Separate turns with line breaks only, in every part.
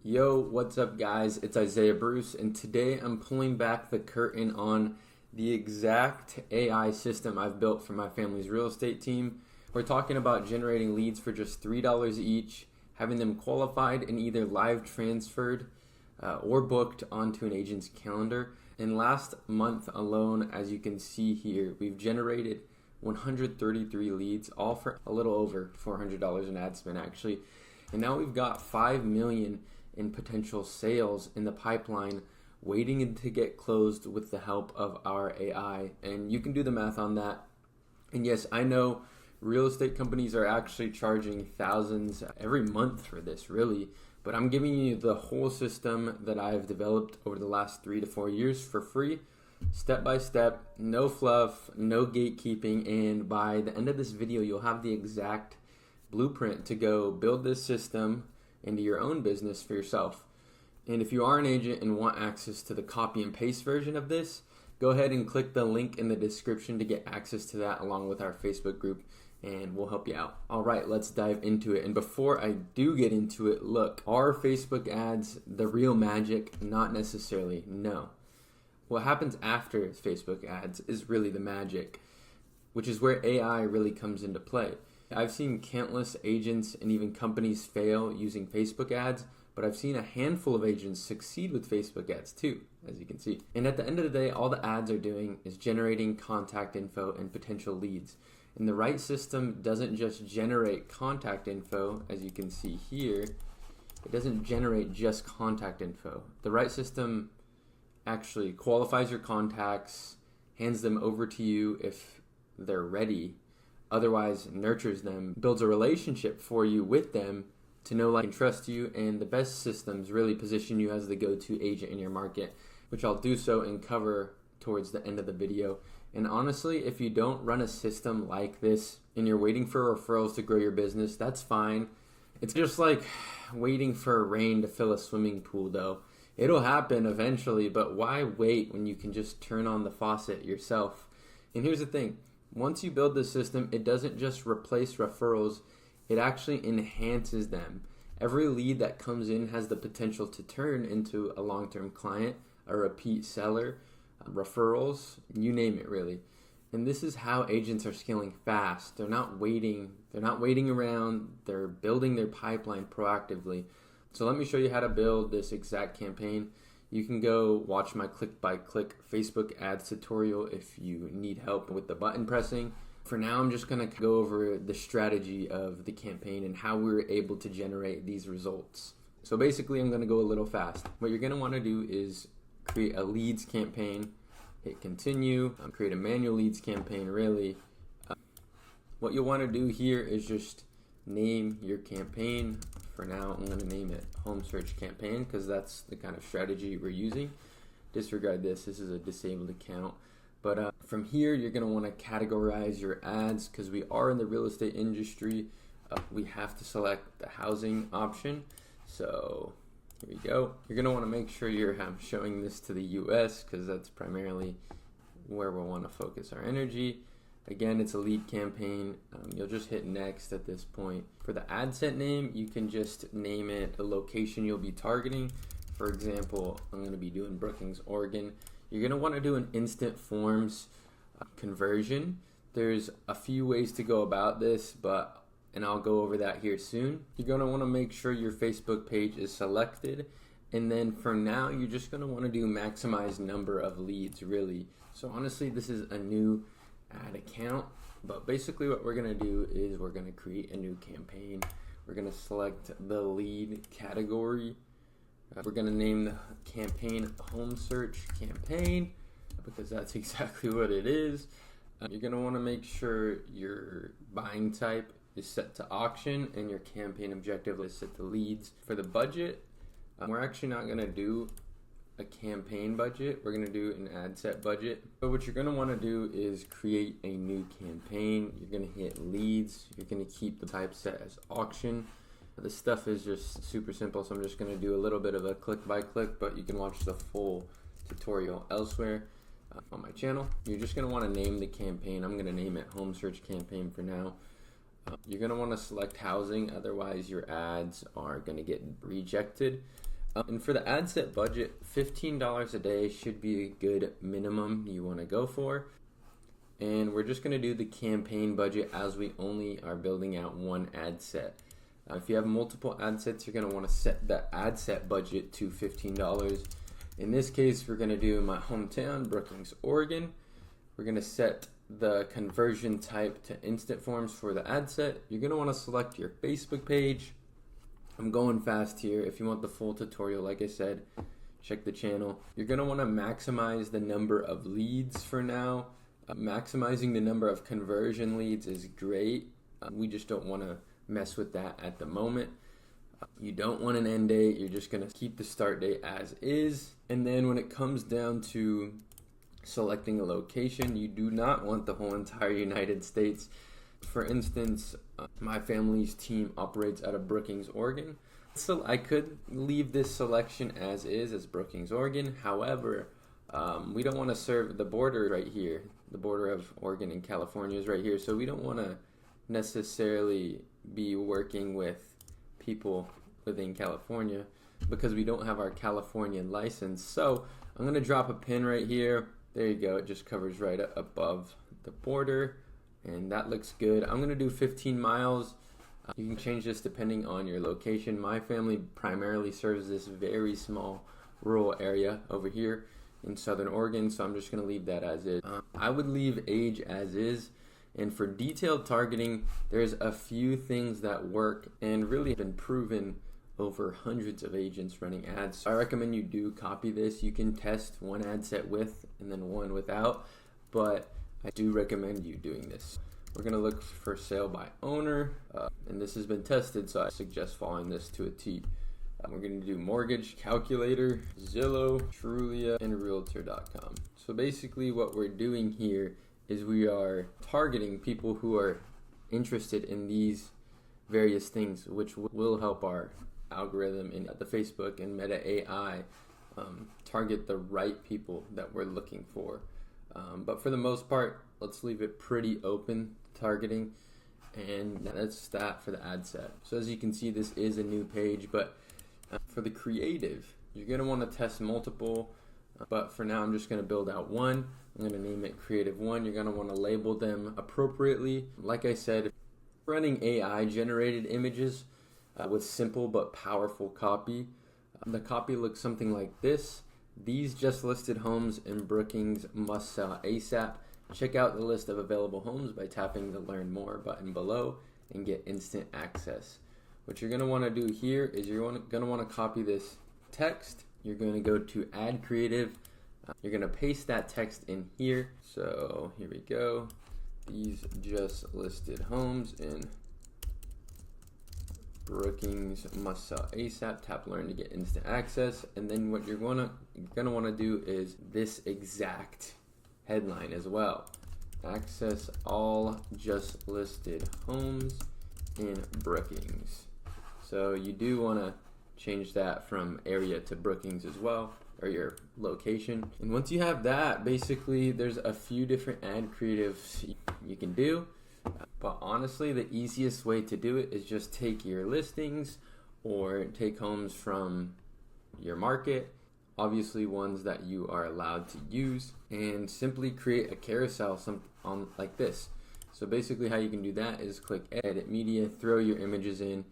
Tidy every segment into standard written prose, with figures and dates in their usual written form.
Yo, what's up guys? It's Izaiha Bruce, and today I'm pulling back the curtain on the exact AI system I've built for my family's real estate team. We're talking about generating leads for just $3 each, having them qualified and either live transferred or booked onto an agent's calendar. And last month alone, as you can see here, we've generated 133 leads, all for a little over $400 in ad spend actually. And now we've got 5 million in potential sales in the pipeline waiting to get closed with the help of our AI. And you can do the math on that. And yes, I know real estate companies are actually charging thousands every month for this, really. But I'm giving you the whole system that I've developed over the last 3 to 4 years for free, step by step, no fluff, no gatekeeping. And by the end of this video, you'll have the exact blueprint to go build this system into your own business for yourself. And if you are an agent and want access to the copy and paste version of this, go ahead and click the link in the description to get access to that along with our Facebook group, and we'll help you out. All right, let's dive into it. And before I do get into it, look, are Facebook ads the real magic? Not necessarily, no. What happens after Facebook ads is really the magic, which is where AI really comes into play. I've seen countless agents and even companies fail using Facebook ads, but I've seen a handful of agents succeed with Facebook ads too, as you can see. And at the end of the day, all the ads are doing is generating contact info and potential leads. And the right system doesn't just generate contact info, as you can see here. It doesn't generate just contact info. The right system actually qualifies your contacts, hands them over to you if they're ready, otherwise nurtures them, builds a relationship for you with them to know, like, and trust you, and the best systems really position you as the go-to agent in your market, which I'll do so and cover towards the end of the video. And honestly, if you don't run a system like this and you're waiting for referrals to grow your business, that's fine. It's just like waiting for rain to fill a swimming pool though. It'll happen eventually, but why wait when you can just turn on the faucet yourself? And here's the thing. Once you build this system, it doesn't just replace referrals, it actually enhances them. Every lead that comes in has the potential to turn into a long-term client, a repeat seller, referrals, you name it really. And this is how agents are scaling fast. They're not waiting around, they're building their pipeline proactively. So let me show you how to build this exact campaign. You can go watch my click-by-click Facebook ads tutorial if you need help with the button pressing. For now, I'm just going to go over the strategy of the campaign and how we were able to generate these results. So basically, I'm going to go a little fast. What you're going to want to do is create a leads campaign, hit continue, create a manual leads campaign really. What you'll want to do here is just name your campaign. For now, I'm going to name it Home Search Campaign because that's the kind of strategy we're using. Disregard this is a disabled account. But from here, you're going to want to categorize your ads because we are in the real estate industry. We have to select the housing option. So here we go. You're going to want to make sure you're showing this to the US because that's primarily where we'll want to focus our energy. Again, it's a lead campaign. You'll just hit next at this point. For the ad set name, you can just name it the location you'll be targeting. For example, I'm going to be doing Brookings, Oregon. You're going to want to do an instant forms conversion. There's a few ways to go about this, and I'll go over that here soon. You're going to want to make sure your Facebook page is selected. And then for now, you're just going to want to do maximize number of leads, really. So honestly, this is a new ad account, but basically what we're going to do is we're going to create a new campaign. We're going to select the lead category. We're going to name the campaign Home Search Campaign because that's exactly what it is. You're going to want to make sure your buying type is set to auction and your campaign objective is set to leads. For the budget, we're actually not going to do a campaign budget. We're going to do an ad set budget. But what you're going to want to do is create a new campaign. You're going to hit leads. You're going to keep the type set as auction. This stuff is just super simple, so I'm just going to do a little bit of a click by click, but you can watch the full tutorial elsewhere on my channel. You're just going to want to name the campaign. I'm going to name it Home Search Campaign for now. You're going to want to select housing, otherwise your ads are going to get rejected. And for the ad set budget, $15 a day should be a good minimum you want to go for. And we're just going to do the campaign budget as we only are building out one ad set. If you have multiple ad sets, you're going to want to set the ad set budget to $15. In this case, we're going to do my hometown, Brookings, Oregon. We're going to set the conversion type to instant forms for the ad set. You're going to want to select your Facebook page. I'm going fast here. If you want the full tutorial, like I said, check the channel. You're going to want to maximize the number of leads for now. Maximizing the number of conversion leads is great. We just don't want to mess with that at the moment. You don't want an end date. You're just going to keep the start date as is. And then when it comes down to selecting a location, you do not want the whole entire United States. For instance, my family's team operates out of Brookings, Oregon. So I could leave this selection as is, as Brookings, Oregon. However, we don't want to serve the border right here. The border of Oregon and California is right here. So we don't want to necessarily be working with people within California because we don't have our California license. So I'm going to drop a pin right here. There you go. It just covers right above the border. And that looks good. I'm going to do 15 miles. You can change this depending on your location. My family primarily serves this very small rural area over here in Southern Oregon, so I'm just going to leave that as is. I would leave age as is. And for detailed targeting, there's a few things that work and really have been proven over hundreds of agents running ads. So I recommend you do copy this. You can test one ad set with and then one without, but I do recommend you doing this. We're going to look for sale by owner, and this has been tested, so I suggest following this to a T. We're going to do mortgage calculator, Zillow, Trulia, and Realtor.com. So basically what we're doing here is we are targeting people who are interested in these various things, which will help our algorithm in the Facebook and Meta AI target the right people that we're looking for. But for the most part, let's leave it pretty open targeting, and that's that for the ad set. So as you can see, this is a new page, but for the creative, you're going to want to test multiple, but for now I'm just going to build out one. I'm going to name it Creative 1. You're going to want to label them appropriately. Like I said, running AI generated images with simple but powerful copy. The copy looks something like this. These just listed homes in Brookings must sell ASAP. Check out the list of available homes by tapping the Learn More button below and get instant access. What you're going to want to do here is you're going to want to copy this text. You're going to go to Add Creative. You're going to paste that text in here. So here we go. These just listed homes in Brookings must sell ASAP. Tap Learn to get instant access. And then what you're gonna want to do is this exact headline as well. Access all just listed homes in Brookings. So you do want to change that from area to Brookings as well, or your location. And once you have that, basically there's a few different ad creatives you can do. But honestly, the easiest way to do it is just take your listings or take homes from your market, obviously ones that you are allowed to use, and simply create a carousel on like this. So basically how you can do that is click Edit Media, throw your images in,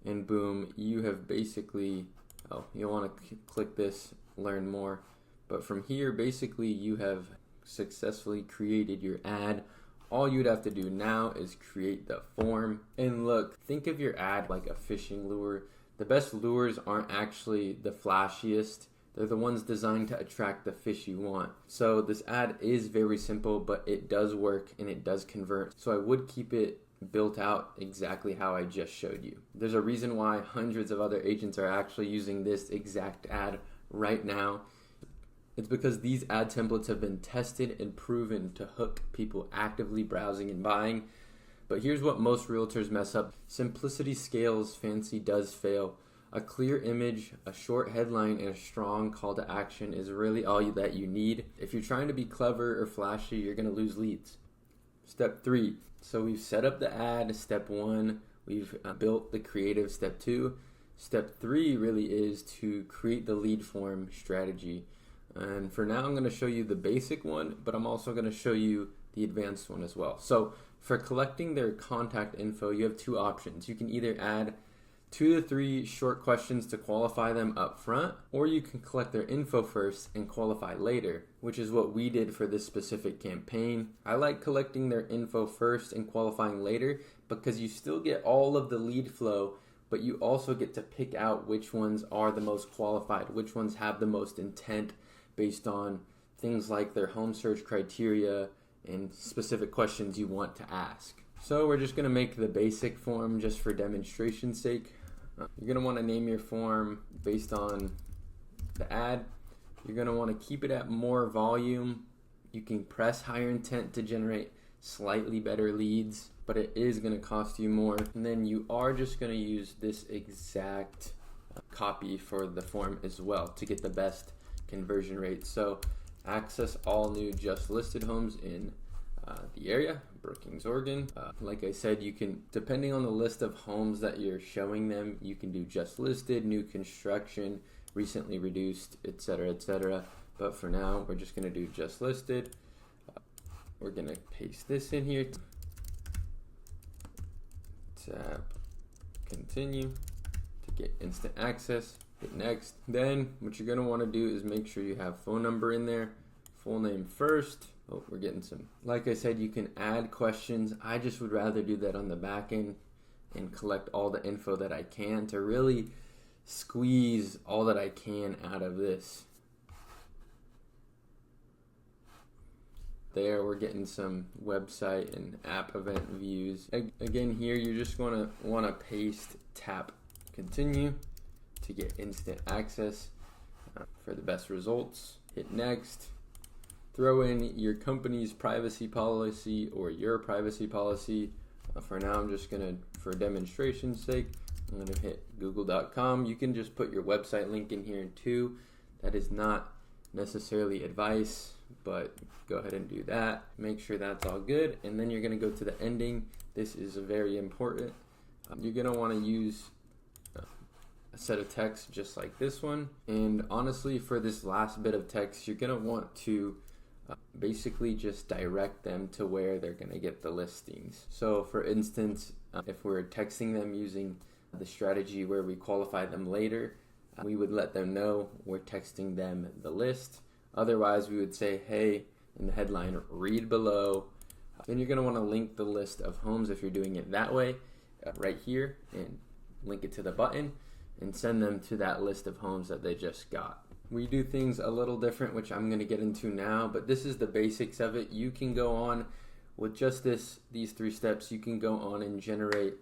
and boom, you have basically, you'll want to click this, Learn More. But from here, basically you have successfully created your ad. All you'd have to do now is create the form. And look, think of your ad like a fishing lure. The best lures aren't actually the flashiest. They're the ones designed to attract the fish you want. So this ad is very simple, but it does work and it does convert. So I would keep it built out exactly how I just showed you. There's a reason why hundreds of other agents are actually using this exact ad right now. It's because these ad templates have been tested and proven to hook people actively browsing and buying. But here's what most realtors mess up. Simplicity scales, fancy does fail. A clear image, a short headline, and a strong call to action is really all that you need. If you're trying to be clever or flashy, you're going to lose leads. Step 3. So we've set up the ad, step 1. We've built the creative, step 2. Step 3 really is to create the lead form strategy. And for now, I'm going to show you the basic one, but I'm also going to show you the advanced one as well. So for collecting their contact info, you have two options. You can either add 2 to 3 short questions to qualify them up front, or you can collect their info first and qualify later, which is what we did for this specific campaign. I like collecting their info first and qualifying later because you still get all of the lead flow, but you also get to pick out which ones are the most qualified, which ones have the most intent based on things like their home search criteria and specific questions you want to ask. So we're just going to make the basic form just for demonstration's sake. You're going to want to name your form based on the ad. You're going to want to keep it at more volume. You can press higher intent to generate slightly better leads, but it is going to cost you more. And then you are just going to use this exact copy for the form as well to get the best conversion rate. So access all new just listed homes in the area, Brookings, Oregon. Like I said, you can, depending on the list of homes that you're showing them, you can do just listed, new construction, recently reduced, etc., etc. But for now, we're just going to do just listed. We're going to paste this in here. Tap continue to get instant access. Hit next. Then what you're going to want to do is make sure you have phone number in there, full name first. Oh, we're getting some. Like I said, you can add questions. I just would rather do that on the back end and collect all the info that I can to really squeeze all that I can out of this. There, we're getting some website and app event views. Again, here you're just going to want to paste, tap continue to get instant access for the best results. Hit next. Throw in your company's privacy policy or your privacy policy. For now, I'm just gonna, for demonstration's sake, I'm gonna hit google.com. You can just put your website link in here too. That is not necessarily advice, but go ahead and do that. Make sure that's all good. And then you're gonna go to the ending. This is very important. You're gonna wanna use a set of text just like this one. And honestly, for this last bit of text, you're gonna want to basically just direct them to where they're going to get the listings. So for instance, if we're texting them using the strategy where we qualify them later, we would let them know we're texting them the list. Otherwise, we would say, hey, in the headline, read below. Then you're going to want to link the list of homes if you're doing it that way, right here, and link it to the button and send them to that list of homes that they just got. We do things a little different, which I'm going to get into now, but this is the basics of it. You can go on with just these 3 steps. You can go on and generate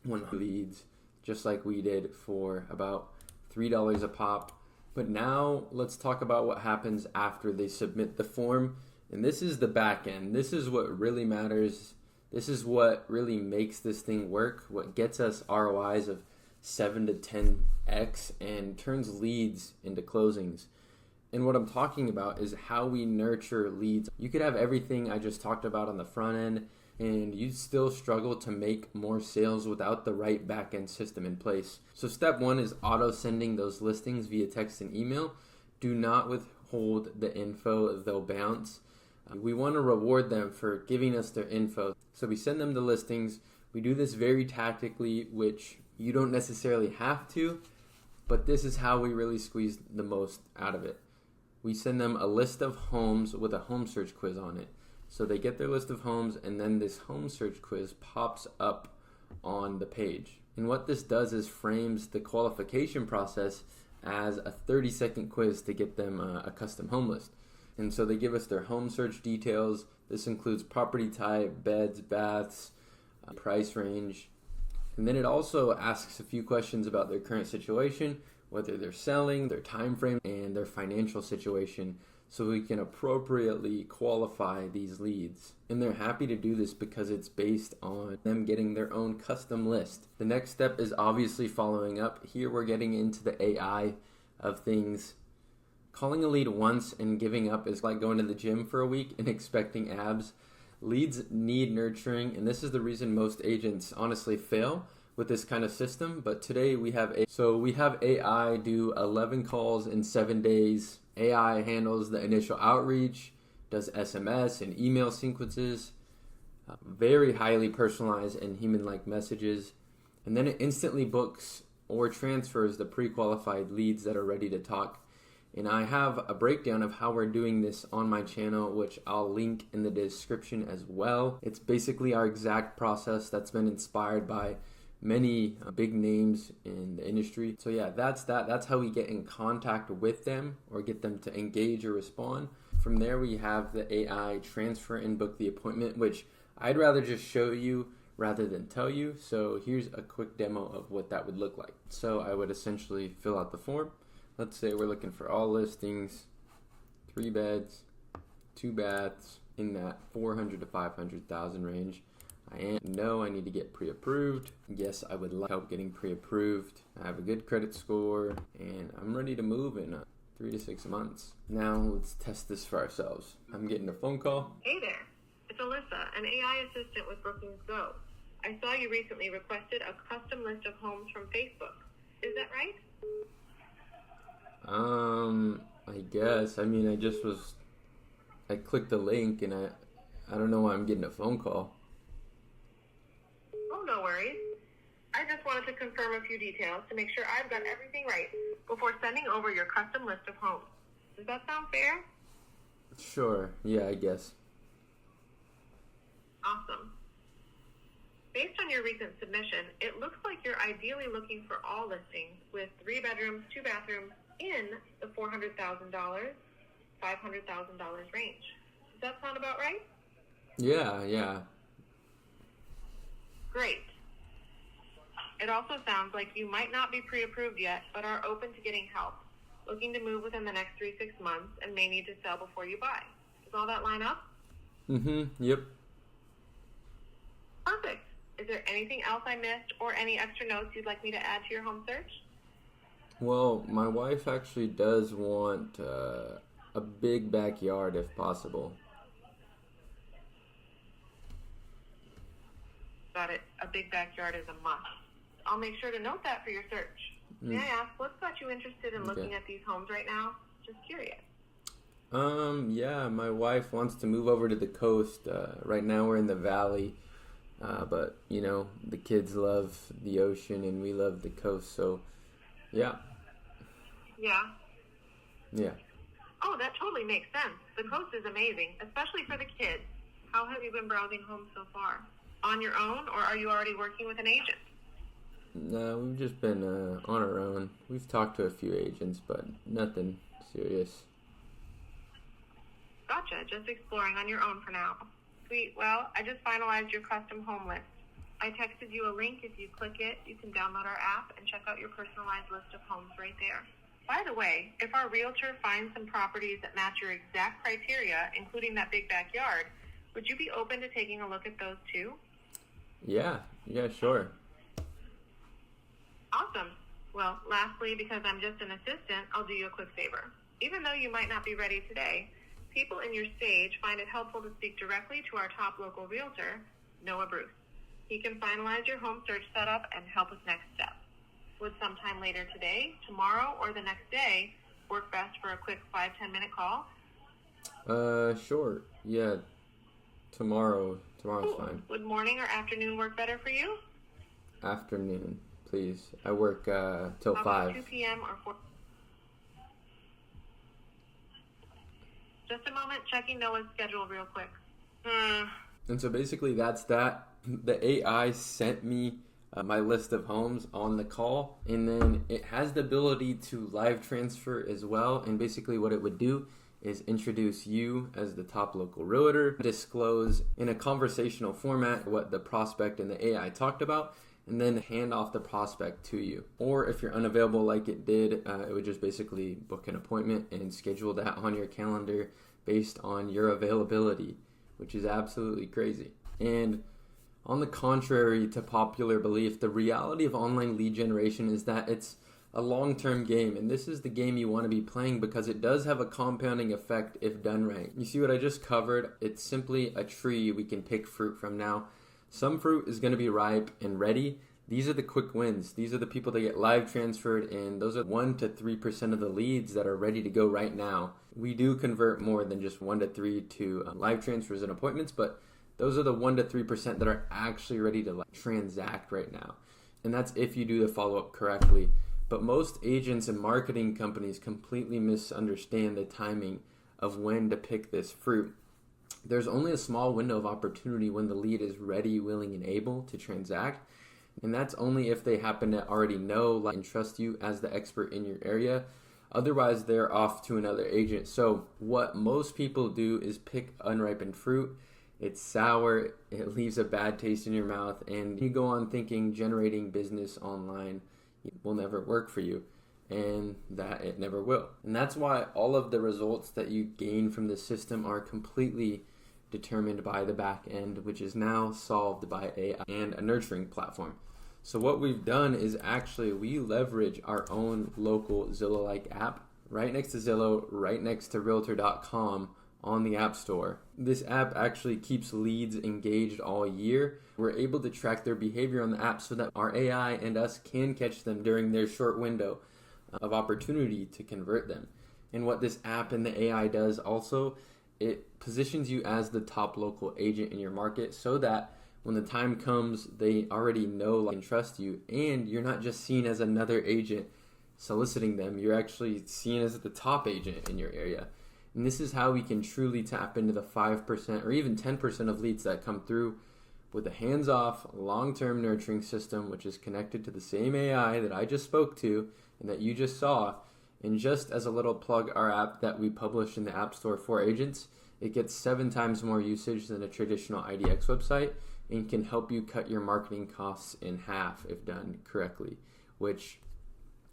100 leads, just like we did for about $3 a pop. But now let's talk about what happens after they submit the form. And this is the back end. This is what really matters. This is what really makes this thing work, what gets us ROIs of 7 to 10x and turns leads into closings. And what I'm talking about is how we nurture leads. You could have everything I just talked about on the front end and you'd still struggle to make more sales without the right back end system in place. So step 1 is auto sending those listings via text and email. Do not withhold the info, they'll bounce. We want to reward them for giving us their info. So we send them the listings. We do this very tactically, which you don't necessarily have to, but this is how we really squeeze the most out of it. We send them a list of homes with a home search quiz on it. So they get their list of homes and then this home search quiz pops up on the page. And what this does is frames the qualification process as a 30-second quiz to get them a custom home list. And so they give us their home search details. This includes property type, beds, baths, price range. And then it also asks a few questions about their current situation, whether they're selling, their time frame, and their financial situation, so we can appropriately qualify these leads. And they're happy to do this because it's based on them getting their own custom list. The next step is obviously following up. Here we're getting into the AI of things. Calling a lead once and giving up is like going to the gym for a week and expecting abs. Leads need nurturing, and this is the reason most agents honestly fail. with this kind of system, but today we have AI do 11 calls in 7 days. AI handles the initial outreach, does SMS and email sequences, very highly personalized and human-like messages, and then it instantly books or transfers the pre-qualified leads that are ready to talk. And I have a breakdown of how we're doing this on my channel, which I'll link in the description as well. It's basically our exact process that's been inspired by many big names in the industry. So yeah, that's that. That's how we get in contact with them or get them to engage or respond. From there, we have the AI transfer and book the appointment, which I'd rather just show you rather than tell you. So here's a quick demo of what that would look like. So I would essentially fill out the form. Let's say we're looking for all listings, 3 beds, 2 baths in that 400 to 500,000 range. I need to get pre-approved. Yes, I would like help getting pre-approved. I have a good credit score and I'm ready to move in 3 to 6 months. Now let's test this for ourselves. I'm getting a phone call.
Hey there, it's Alyssa, an AI assistant with Brookings Go. I saw you recently requested a custom list of homes from Facebook. Is that right?
I guess. I mean, I clicked the link and I don't know why I'm getting a phone call.
Oh, no worries. I just wanted to confirm a few details to make sure I've got everything right before sending over your custom list of homes. Does that sound fair?
Sure. Yeah, I guess.
Awesome. Based on your recent submission, it looks like you're ideally looking for all listings with 3 bedrooms, 2 bathrooms in the $400,000, $500,000 range. Does that sound about right?
Yeah.
Great. It also sounds like you might not be pre-approved yet, but are open to getting help, looking to move within the next 3-6 months, and may need to sell before you buy. Does all that line up?
Yep.
Perfect. Is there anything else I missed or any extra notes you'd like me to add to your home search?
Well, my wife actually does want a big backyard if possible.
Got it. A big backyard is a must. I'll make sure to note that for your search. May I ask, what's got you interested in looking at these homes right now? Just curious.
Yeah, my wife wants to move over to the coast. Right now we're in the valley, but you know, the kids love the ocean and we love the coast, so yeah. Yeah.
Oh, that totally makes sense. The coast is amazing, especially for the kids. How have you been browsing homes so far? On your own, or are you already working with an agent?
No, we've just been on our own. We've talked to a few agents, but nothing serious.
Gotcha, just exploring on your own for now. Sweet, well, I just finalized your custom home list. I texted you a link. If you click it, you can download our app and check out your personalized list of homes right there. By the way, if our realtor finds some properties that match your exact criteria, including that big backyard, would you be open to taking a look at those too?
Yeah, sure.
Awesome. Well, lastly, because I'm just an assistant, I'll do you a quick favor. Even though you might not be ready today, people in your stage find it helpful to speak directly to our top local realtor, Noah Bruce. He can finalize your home search setup and help with next steps. Would sometime later today, tomorrow, or the next day work best for a quick 5-10 minute call?
Sure. Yeah, tomorrow's
Cool.
fine.
Would morning or afternoon work better for you?
Afternoon, please. I work till
How
5.
about 2 p.m. or 4? Just a moment, checking Noah's schedule real quick.
And so basically that's that. The AI sent me my list of homes on the call, and then it has the ability to live transfer as well. And basically what it would do is introduce you as the top local realtor, disclose in a conversational format what the prospect and the AI talked about, and then hand off the prospect to you. Or if you're unavailable like it did, it would just basically book an appointment and schedule that on your calendar based on your availability, which is absolutely crazy. And on the contrary to popular belief, the reality of online lead generation is that it's a long-term game, and this is the game you want to be playing because it does have a compounding effect if done right. You see what I just covered? It's simply a tree we can pick fruit from now. Some fruit is going to be ripe and ready, These are the quick wins. These are the people that get live transferred, and those are 1 to 3% of the leads that are ready to go right now. We do convert more than just 1 to 3 to live transfers and appointments, but those are the 1 to 3% that are actually ready to transact right now. And that's if you do the follow-up correctly. But most agents and marketing companies completely misunderstand the timing of when to pick this fruit. There's only a small window of opportunity when the lead is ready, willing, and able to transact. And that's only if they happen to already know, like, and trust you as the expert in your area. Otherwise, they're off to another agent. So what most people do is pick unripened fruit. It's sour, it leaves a bad taste in your mouth, and you go on thinking generating business online will never work for you, and that it never will. And that's why all of the results that you gain from the system are completely determined by the back end, which is now solved by AI and a nurturing platform. So what we've done is actually we leverage our own local Zillow-like app right next to Zillow, right next to Realtor.com on the App Store. This app actually keeps leads engaged all year. We're able to track their behavior on the app so that our AI and us can catch them during their short window of opportunity to convert them. And what this app and the AI does also, it positions you as the top local agent in your market so that when the time comes, they already know and trust you, and you're not just seen as another agent soliciting them. You're actually seen as the top agent in your area. And this is how we can truly tap into the 5% or even 10% of leads that come through with a hands-off, long-term nurturing system, which is connected to the same AI that I just spoke to and that you just saw. And just as a little plug, our app that we publish in the App Store for agents, it gets 7 times more usage than a traditional IDX website and can help you cut your marketing costs in half if done correctly, which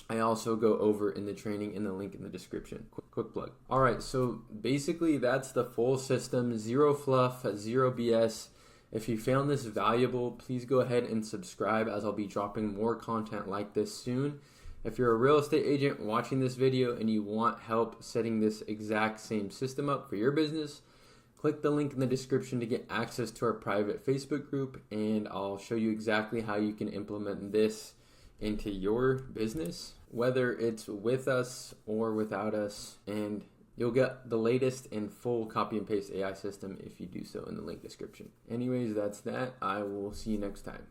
I also go over in the training in the link in the description. Quick plug. All right, so basically that's the full system. Zero fluff, zero BS. If you found this valuable, please go ahead and subscribe, as I'll be dropping more content like this soon. If you're a real estate agent watching this video and you want help setting this exact same system up for your business, click the link in the description to get access to our private Facebook group, and I'll show you exactly how you can implement this into your business, whether it's with us or without us, and you'll get the latest and full copy and paste AI system if you do so in the link description. Anyways, that's that. I will see you next time.